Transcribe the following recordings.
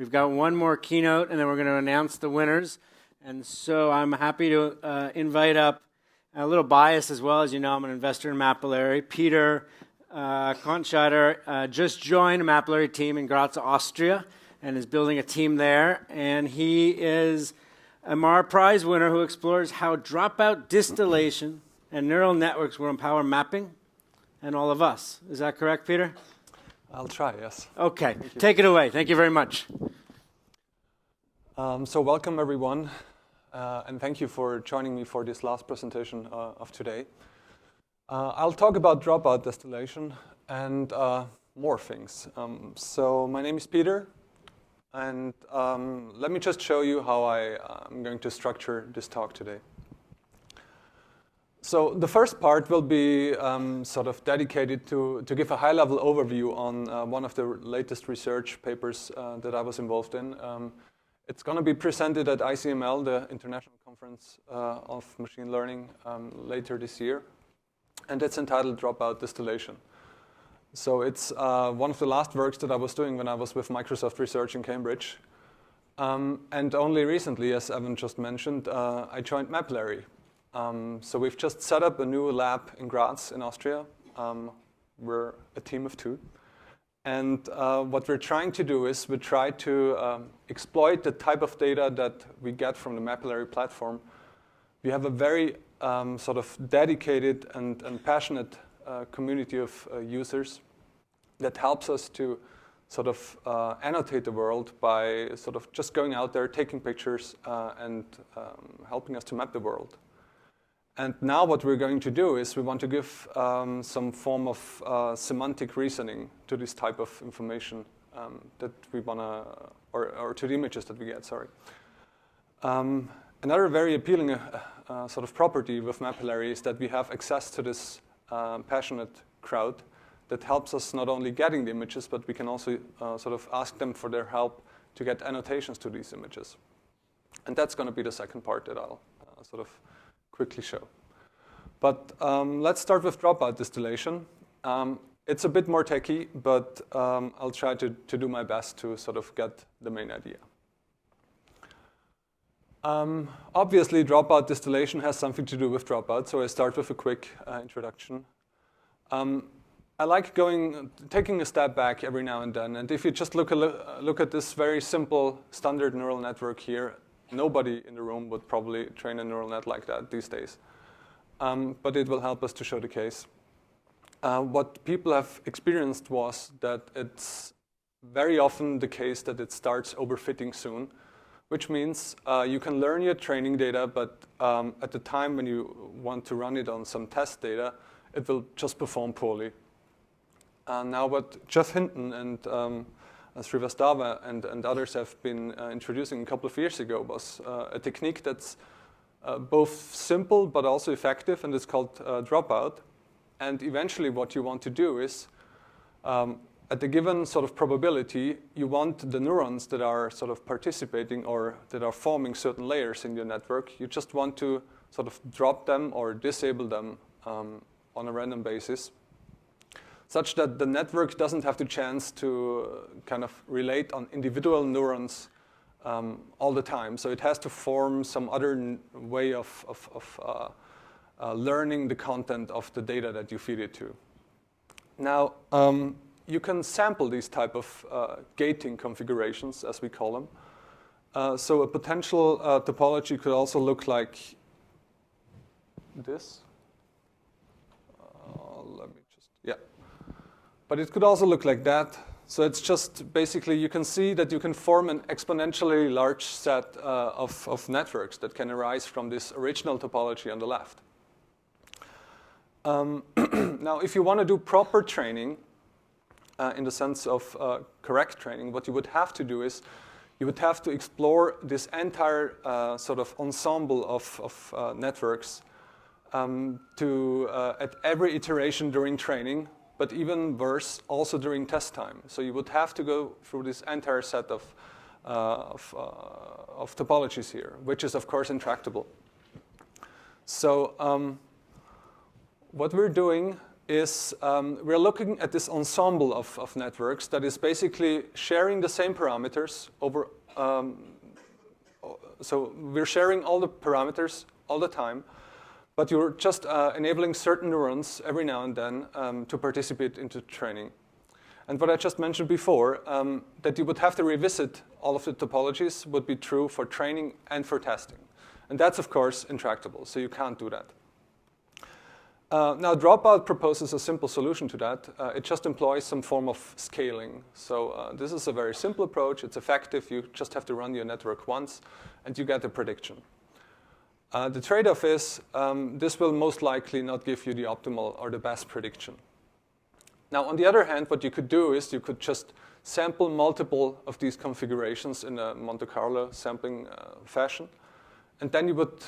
We've got one more keynote, and then we're going to announce the winners. And so I'm happy to invite up, a little biased as well, as you know, I'm an investor in Mapillary. Peter Kontschieder just joined a Mapillary team in Graz, Austria, and is building a team there. And he is a Marr Prize winner who explores how dropout distillation and neural networks will empower mapping and all of us. Is that correct, Peter? I'll try, yes. Okay, take it away. Thank you very much. So welcome, everyone, and thank you for joining me for this last presentation of today. I'll talk about dropout distillation and more things. So my name is Peter, and let me just show you how I'm going to structure this talk today. So the first part will be sort of dedicated to give a high-level overview on one of the latest research papers that I was involved in. It's going to be presented at ICML, the International Conference of Machine Learning, later this year. And it's entitled Dropout Distillation. So it's one of the last works that I was doing when I was with Microsoft Research in Cambridge. And only recently, as Evan just mentioned, I joined Mapillary. So we've just set up a new lab in Graz in Austria. We're a team of 2. And what we're trying to do is we try to exploit the type of data that we get from the Mapillary platform. We have a very sort of dedicated and passionate community of users that helps us to sort of annotate the world by sort of just going out there, taking pictures, and helping us to map the world. And now what we're going to do is we want to give some form of semantic reasoning to this type of information that we want to, or to the images that we get, sorry. Another very appealing sort of property with Mapillary is that we have access to this passionate crowd that helps us not only getting the images, but we can also sort of ask them for their help to get annotations to these images. And that's going to be the second part that I'll sort of quickly show. But let's start with dropout distillation. It's a bit more techy, but I'll try to do my best to sort of get the main idea. Obviously, dropout distillation has something to do with dropout, so I start with a quick introduction. I like taking a step back every now and then, and if you just look at this very simple standard neural network here, nobody in the room would probably train a neural net like that these days. But it will help us to show the case. What people have experienced was that it's very often the case that it starts overfitting soon, which means you can learn your training data, but at the time when you want to run it on some test data, it will just perform poorly. Now what Jeff Hinton and Srivastava and others have been introducing a couple of years ago was a technique that's both simple but also effective, and it's called dropout. And eventually what you want to do is, at the given sort of probability, you want the neurons that are sort of participating or that are forming certain layers in your network, you just want to sort of drop them or disable them on a random basis, such that the network doesn't have the chance to kind of relate on individual neurons all the time. So it has to form some other way of learning the content of the data that you feed it to. Now, you can sample these type of gating configurations, as we call them. So a potential topology could also look like this. Let me just, yeah. But it could also look like that. So it's just basically you can see that you can form an exponentially large set of networks that can arise from this original topology on the left. Now, if you want to do proper training, in the sense of correct training, what you would have to do is you would have to explore this entire sort of ensemble of networks at every iteration during training, but even worse, also during test time. So you would have to go through this entire set of topologies here, which is, of course, intractable. So what we're doing is we're looking at this ensemble of networks that is basically sharing the same parameters over. So we're sharing all the parameters all the time, but you're just enabling certain neurons every now and then to participate into training. And what I just mentioned before, that you would have to revisit all of the topologies would be true for training and for testing. And that's, of course, intractable, so you can't do that. Now, Dropout proposes a simple solution to that. It just employs some form of scaling. So this is a very simple approach. It's effective. You just have to run your network once, and you get a prediction. The trade-off is this will most likely not give you the optimal or the best prediction. Now, on the other hand, what you could do is you could just sample multiple of these configurations in a Monte Carlo sampling fashion, and then you would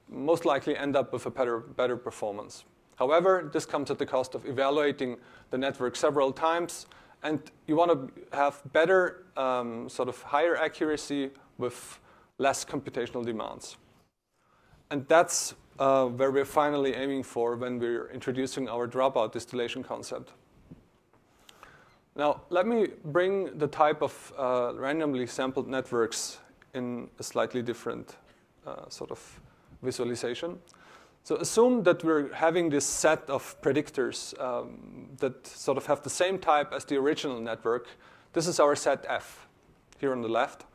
most likely end up with a better performance. However, this comes at the cost of evaluating the network several times, and you want to have better, sort of higher accuracy with less computational demands. And that's where we're finally aiming for when we're introducing our dropout distillation concept. Now, let me bring the type of randomly sampled networks in a slightly different sort of visualization. So assume that we're having this set of predictors that sort of have the same type as the original network. This is our set F here on the left.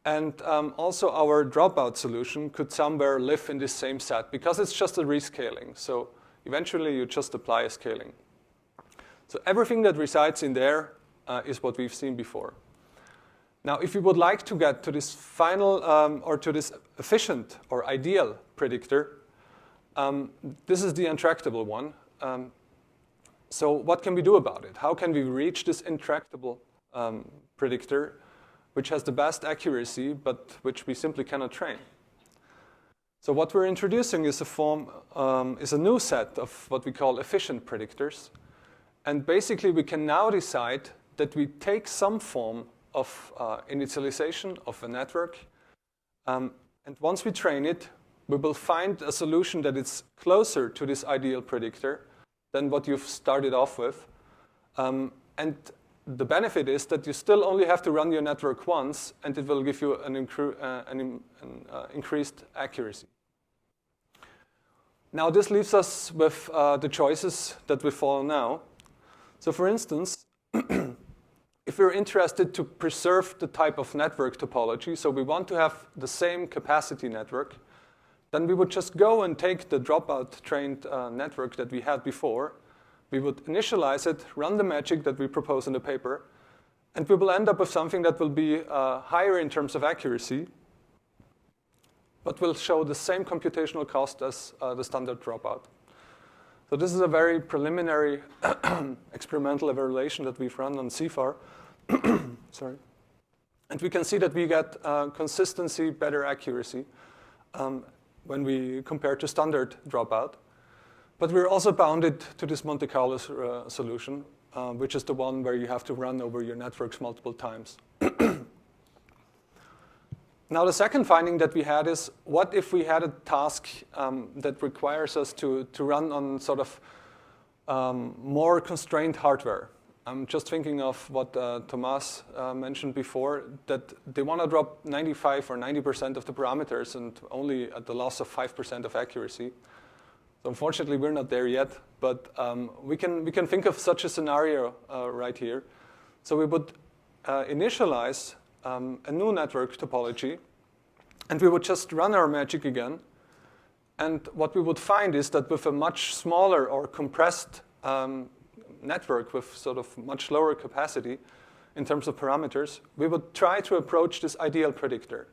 And also our dropout solution could somewhere live in this same set because it's just a rescaling. So eventually you just apply a scaling. So everything that resides in there is what we've seen before. Now, if we would like to get to this final or to this efficient or ideal predictor, this is the intractable one. So what can we do about it? How can we reach this intractable predictor, which has the best accuracy, but which we simply cannot train? So what we're introducing is a new set of what we call efficient predictors. And basically, we can now decide that we take some form of initialization of a network. And once we train it, we will find a solution that is closer to this ideal predictor than what you've started off with. And the benefit is that you still only have to run your network once, and it will give you an increased accuracy. Now, this leaves us with the choices that we follow now. So for instance, if we're interested to preserve the type of network topology, so we want to have the same capacity network, then we would just go and take the dropout trained network that we had before. We would initialize it, run the magic that we propose in the paper, and we will end up with something that will be higher in terms of accuracy, but will show the same computational cost as the standard dropout. So this is a very preliminary experimental evaluation that we've run on CFAR. Sorry. And we can see that we get consistency, better accuracy when we compare to standard dropout. But we're also bounded to this Monte Carlo solution, which is the one where you have to run over your networks multiple times. Now, the second finding that we had is, what if we had a task that requires us to run on sort of more constrained hardware? I'm just thinking of what Thomas mentioned before, that they want to drop 95 or 90% of the parameters and only at the loss of 5% of accuracy. So unfortunately, we're not there yet, but we can think of such a scenario right here. So we would initialize a new network topology, and we would just run our magic again. And what we would find is that with a much smaller or compressed network with sort of much lower capacity in terms of parameters, we would try to approach this ideal predictor.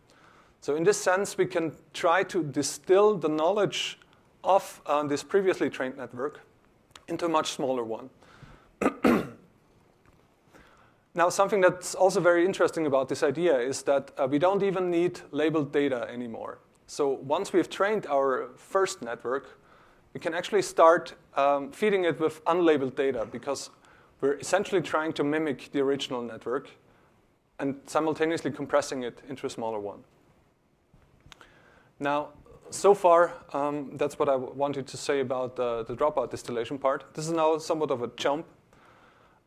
So in this sense, we can try to distill the knowledge of this previously trained network into a much smaller one. Now, something that's also very interesting about this idea is that we don't even need labeled data anymore. So once we've trained our first network, we can actually start feeding it with unlabeled data, because we're essentially trying to mimic the original network and simultaneously compressing it into a smaller one. Now, so far, that's what I wanted to say about the dropout distillation part. This is now somewhat of a jump,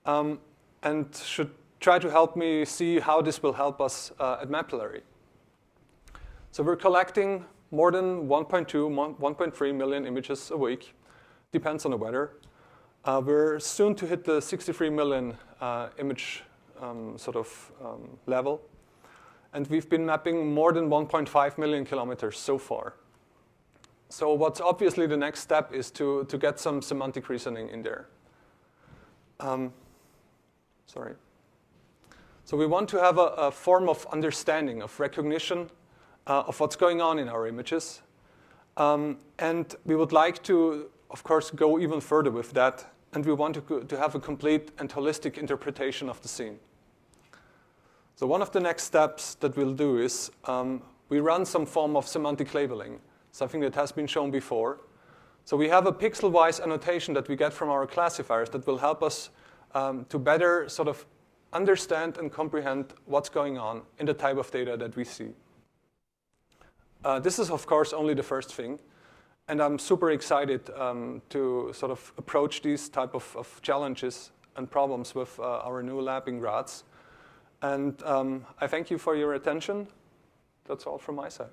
and should try to help me see how this will help us at Mapillary. So we're collecting more than 1.2, 1.3 million images a week. Depends on the weather. We're soon to hit the 63 million image level. And we've been mapping more than 1.5 million kilometers so far. So what's obviously the next step is to get some semantic reasoning in there. So we want to have a form of understanding, of recognition of what's going on in our images. And we would like to, of course, go even further with that. And we want to have a complete and holistic interpretation of the scene. So one of the next steps that we'll do is we run some form of semantic labeling, something that has been shown before. So we have a pixel-wise annotation that we get from our classifiers that will help us to better sort of understand and comprehend what's going on in the type of data that we see. This is, of course, only the first thing. And I'm super excited to sort of approach these type of challenges and problems with our new lab in Graz. And I thank you for your attention. That's all from my side.